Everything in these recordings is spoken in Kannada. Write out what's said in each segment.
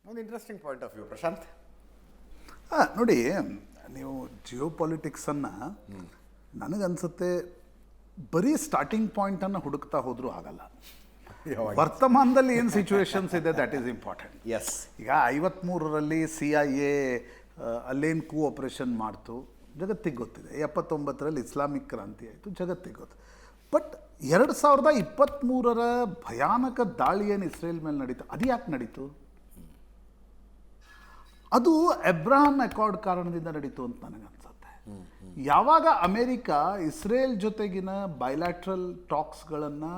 ಒಂದು interesting point of view Prashant. ನೋಡಿ, ನೀವು ಜಿಯೋ ಪಾಲಿಟಿಕ್ಸನ್ನು ನನಗನ್ಸುತ್ತೆ ಬರೀ ಸ್ಟಾರ್ಟಿಂಗ್ ಪಾಯಿಂಟನ್ನು ಹುಡುಕ್ತಾ ಹೋದರೂ ಆಗಲ್ಲ. ವರ್ತಮಾನದಲ್ಲಿ ಏನು ಸಿಚುವೇಶನ್ಸ್ ಇದೆ ದ್ಯಾಟ್ ಈಸ್ ಇಂಪಾರ್ಟೆಂಟ್. ಎಸ್, ಈಗ 53ರಲ್ಲಿ CIA ಅಲ್ಲೇನು ಆಪರೇಷನ್ ಮಾಡ್ತು ಜಗತ್ತಿಗೆ ಗೊತ್ತಿದೆ. 79ರಲ್ಲಿ ಇಸ್ಲಾಮಿಕ್ ಕ್ರಾಂತಿ ಆಯಿತು, ಜಗತ್ತಿಗೆ ಗೊತ್ತು. ಬಟ್ 2023ರ ಭಯಾನಕ ದಾಳಿ ಏನು ಇಸ್ರೇಲ್ ಮೇಲೆ ನಡೀತು, ಅದು ಯಾಕೆ ನಡೀತು? ಅದು ಅಬ್ರಹಾಂ ಅಕಾರ್ಡ್ ಕಾರಣದಿಂದ ನಡೀತು ಅಂತ ನನಗನ್ಸುತ್ತೆ. ಯಾವಾಗ ಅಮೇರಿಕ ಇಸ್ರೇಲ್ ಜೊತೆಗಿನ ಬೈಲ್ಯಾಟ್ರಲ್ ಟಾಕ್ಸ್ಗಳನ್ನು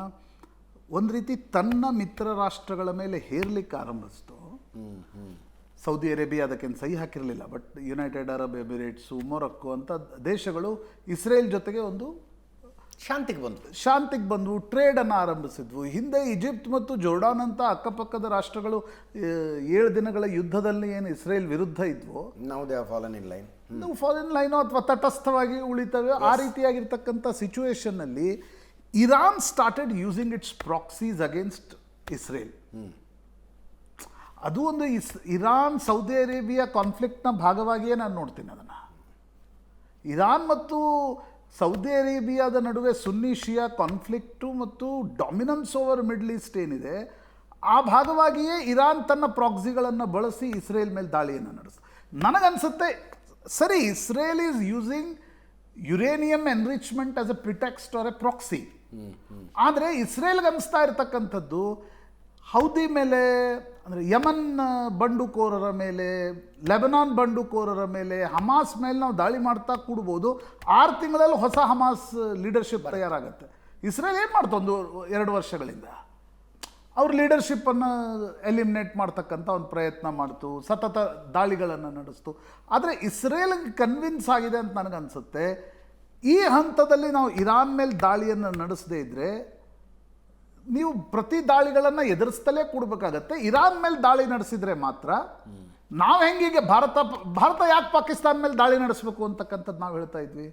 ಒಂದು ರೀತಿ ತನ್ನ ಮಿತ್ರ ರಾಷ್ಟ್ರಗಳ ಮೇಲೆ ಹೇರ್ಲಿಕ್ಕೆ ಆರಂಭಿಸ್ತು, ಸೌದಿ ಅರೇಬಿಯಾ ಅದಕ್ಕೇನು ಸಹಿ ಹಾಕಿರಲಿಲ್ಲ, ಬಟ್ ಯುನೈಟೆಡ್ ಅರಬ್ ಎಮಿರೇಟ್ಸು, ಮೊರಕ್ಕೋ ಅಂತ ದೇಶಗಳು ಇಸ್ರೇಲ್ ಜೊತೆಗೆ ಒಂದು ಶಾಂತಿಗೆ ಬಂದವು, ಟ್ರೇಡನ್ನು ಆರಂಭಿಸಿದ್ವು. ಹಿಂದೆ ಈಜಿಪ್ಟ್ ಮತ್ತು ಜೋರ್ಡಾನ್ ಅಂತ ಅಕ್ಕಪಕ್ಕದ ರಾಷ್ಟ್ರಗಳು 7 ದಿನಗಳ ಯುದ್ಧದಲ್ಲಿ ಏನು ಇಸ್ರೇಲ್ ವಿರುದ್ಧ ಇದ್ವು, ನಾವು ಫಾಲನ್ ಲೈನೋ ಅಥವಾ ತಟಸ್ಥವಾಗಿ ಉಳಿತವೆ. ಆ ರೀತಿಯಾಗಿರ್ತಕ್ಕಂಥ ಸಿಚುವೇಶನ್ನಲ್ಲಿ Iran started using its proxies against Israel. ಅದು ಒಂದು ಇರಾನ್ ಸೌದಿ ಅರೇಬಿಯಾ ಕಾನ್ಫ್ಲಿಕ್ಟ್ನ ಭಾಗವಾಗಿಯೇ ನಾನು ನೋಡ್ತೀನಿ ಅದನ್ನು. ಇರಾನ್ ಮತ್ತು ಸೌದಿ ಅರೇಬಿಯಾದ ನಡುವೆ ಸುನ್ನಿ ಶಿಯಾ ಕಾನ್ಫ್ಲಿಕ್ಟು ಮತ್ತು ಡಾಮಿನೆನ್ಸ್ ಓವರ್ ಮಿಡ್ಲ್ ಈಸ್ಟ್ ಏನಿದೆ, ಆ ಭಾಗವಾಗಿಯೇ ಇರಾನ್ ತನ್ನ ಪ್ರಾಕ್ಸಿಗಳನ್ನು ಬಳಸಿ ಇಸ್ರೇಲ್ ಮೇಲೆ ದಾಳಿಯನ್ನು ನಡೆಸ್ತು. ನನಗನ್ಸುತ್ತೆ ಸರಿ, Israel is using uranium enrichment as a pretext or a proxy. ಆದರೆ ಇಸ್ರೇಲ್ಗೆ ಅನಿಸ್ತಾ ಇರತಕ್ಕಂಥದ್ದು ಹೌದಿ ಮೇಲೆ, ಅಂದರೆ ಯಮನ್ ಬಂಡುಕೋರರ ಮೇಲೆ, ಲೆಬನಾನ್ ಬಂಡುಕೋರರ ಮೇಲೆ, ಹಮಾಸ್ ಮೇಲೆ ನಾವು ದಾಳಿ ಮಾಡ್ತಾ ಕೂಡ್ಬೋದು. 6 ತಿಂಗಳಲ್ಲಿ ಹೊಸ ಹಮಾಸ್ ಲೀಡರ್ಶಿಪ್ ತಯಾರಾಗುತ್ತೆ. ಇಸ್ರೇಲ್ ಏನು ಮಾಡ್ತು, 1-2 ವರ್ಷಗಳಿಂದ ಅವ್ರ ಲೀಡರ್ಶಿಪ್ಪನ್ನು ಎಲಿಮಿನೇಟ್ ಮಾಡ್ತಕ್ಕಂಥ ಒಂದು ಪ್ರಯತ್ನ ಮಾಡ್ತು, ಸತತ ದಾಳಿಗಳನ್ನು ನಡೆಸ್ತು. ಆದರೆ ಇಸ್ರೇಲ್ಗೆ ಕನ್ವಿನ್ಸ್ ಆಗಿದೆ ಅಂತ ನನಗನ್ಸುತ್ತೆ, ಈ ಹಂತದಲ್ಲಿ ನಾವು ಇರಾನ್ ಮೇಲೆ ದಾಳಿಯನ್ನು ನಡೆಸದೇ ಇದ್ದರೆ ನೀವು ಪ್ರತಿ ದಾಳಿಗಳನ್ನು ಎದುರಿಸ್ತಲೇ ಕೊಡಬೇಕಾಗತ್ತೆ. ಇರಾನ್ ಮೇಲೆ ದಾಳಿ ನಡೆಸಿದರೆ ಮಾತ್ರ ನಾವು ಹೆಂಗೀಗೆ ಭಾರತ ಯಾಕೆ ಪಾಕಿಸ್ತಾನ ಮೇಲೆ ದಾಳಿ ನಡೆಸಬೇಕು ಅಂತಕ್ಕಂಥದ್ದು ನಾವು ಹೇಳ್ತಾ ಇದ್ವಿ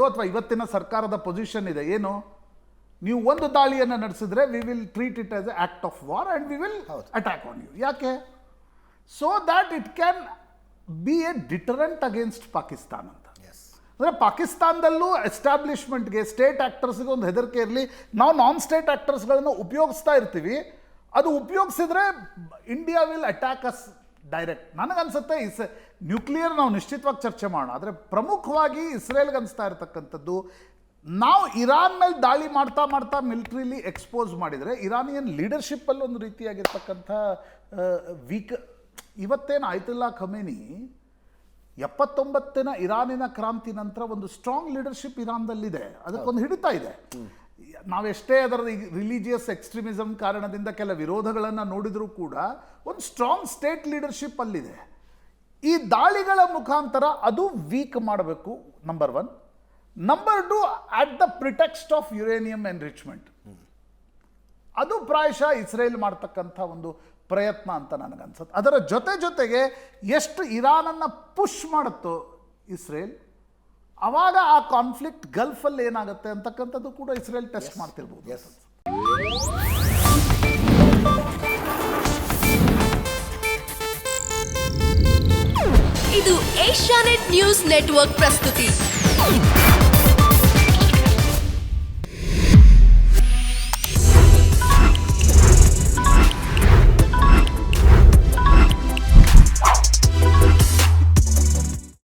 ಅಥವಾ ಇವತ್ತಿನ ಸರ್ಕಾರದ ಪೊಸಿಷನ್ ಇದೆ ಏನು, ನೀವು ಒಂದು ದಾಳಿಯನ್ನು ನಡೆಸಿದ್ರೆ we will treat it as a act of war and we will attack on you. ಯಾಕೆ? So that it can be a deterrent against Pakistan ಅಂತ. ಅಂದರೆ ಪಾಕಿಸ್ತಾನದಲ್ಲೂ ಎಸ್ಟಾಬ್ಲಿಷ್ಮೆಂಟ್ಗೆ, ಸ್ಟೇಟ್ ಆ್ಯಕ್ಟರ್ಸ್ಗೆ ಒಂದು ಹೆದರಿಕೆ ಇರಲಿ. ನಾವು ನಾನ್ ಸ್ಟೇಟ್ ಆ್ಯಕ್ಟರ್ಸ್ಗಳನ್ನು ಉಪಯೋಗಿಸ್ತಾ ಇರ್ತೀವಿ, ಅದು ಉಪಯೋಗಿಸಿದ್ರೆ India will attack us direct. ನನಗನ್ಸುತ್ತೆ ನ್ಯೂಕ್ಲಿಯರ್ ನಾವು ನಿಶ್ಚಿತವಾಗಿ ಚರ್ಚೆ ಮಾಡೋಣ, ಆದರೆ ಪ್ರಮುಖವಾಗಿ ಇಸ್ರೇಲ್ಗೆ ಅನಿಸ್ತಾ ಇರತಕ್ಕಂಥದ್ದು, ನಾವು ಇರಾನ್ ಮೇಲೆ ದಾಳಿ ಮಾಡ್ತಾ ಮಿಲಿಟ್ರಿಲಿ ಎಕ್ಸ್ಪೋಸ್ ಮಾಡಿದರೆ ಇರಾನಿಯನ್ ಲೀಡರ್ಶಿಪ್ಪಲ್ಲಿ ಒಂದು ರೀತಿಯಾಗಿರ್ತಕ್ಕಂಥ ವೀಕ್. ಇವತ್ತೇನು ಆಯ್ತುಲ್ಲಾ ಖಮೇನಿ 79ನ ಇರಾನಿನ ಕ್ರಾಂತಿ ನಂತರ ಒಂದು ಸ್ಟ್ರಾಂಗ್ ಲೀಡರ್ಶಿಪ್ ಇರಾನ್ದಲ್ಲಿದೆ, ಅದಕ್ಕೊಂದು ಹಿಡಿತಾ ಇದೆ. ನಾವೆಷ್ಟೇ ಅದರ ರಿಲಿಜಿಯಸ್ ಎಕ್ಸ್ಟ್ರೀಮಿಸಮ್ ಕಾರಣದಿಂದ ಕೆಲ ವಿರೋಧಗಳನ್ನು ನೋಡಿದರೂ ಕೂಡ ಒಂದು ಸ್ಟ್ರಾಂಗ್ ಸ್ಟೇಟ್ ಲೀಡರ್ಶಿಪ್ ಅಲ್ಲಿದೆ. ಈ ದಾಳಿಗಳ ಮುಖಾಂತರ ಅದು ವೀಕ್ ಮಾಡಬೇಕು, number 1. Number 2, at the pretext of uranium enrichment. ಅದು ಪ್ರಾಯಶಃ ಇಸ್ರೇಲ್ ಮಾಡ್ತಕ್ಕಂಥ ಒಂದು ಪ್ರಯತ್ನ ಅಂತ ನನಗನ್ಸುತ್ತೆ. ಅದರ ಜೊತೆಗೆ ಎಷ್ಟು ಇರಾನನ್ನು ಪುಷ್ ಮಾಡುತ್ತೋ ಇಸ್ರೇಲ್, ಆವಾಗ ಆ ಕಾನ್ಫ್ಲಿಕ್ಟ್ ಗಲ್ಫಲ್ಲಿ ಏನಾಗುತ್ತೆ ಅಂತಕ್ಕಂಥದ್ದು ಕೂಡ ಇಸ್ರೇಲ್ ಟೆಸ್ಟ್ ಮಾಡ್ತಿರ್ಬೋದು. ಇದು ಏಷ್ಯಾನೆಟ್ ನ್ಯೂಸ್ ನೆಟ್ವರ್ಕ್ ಪ್ರಸ್ತುತಿ.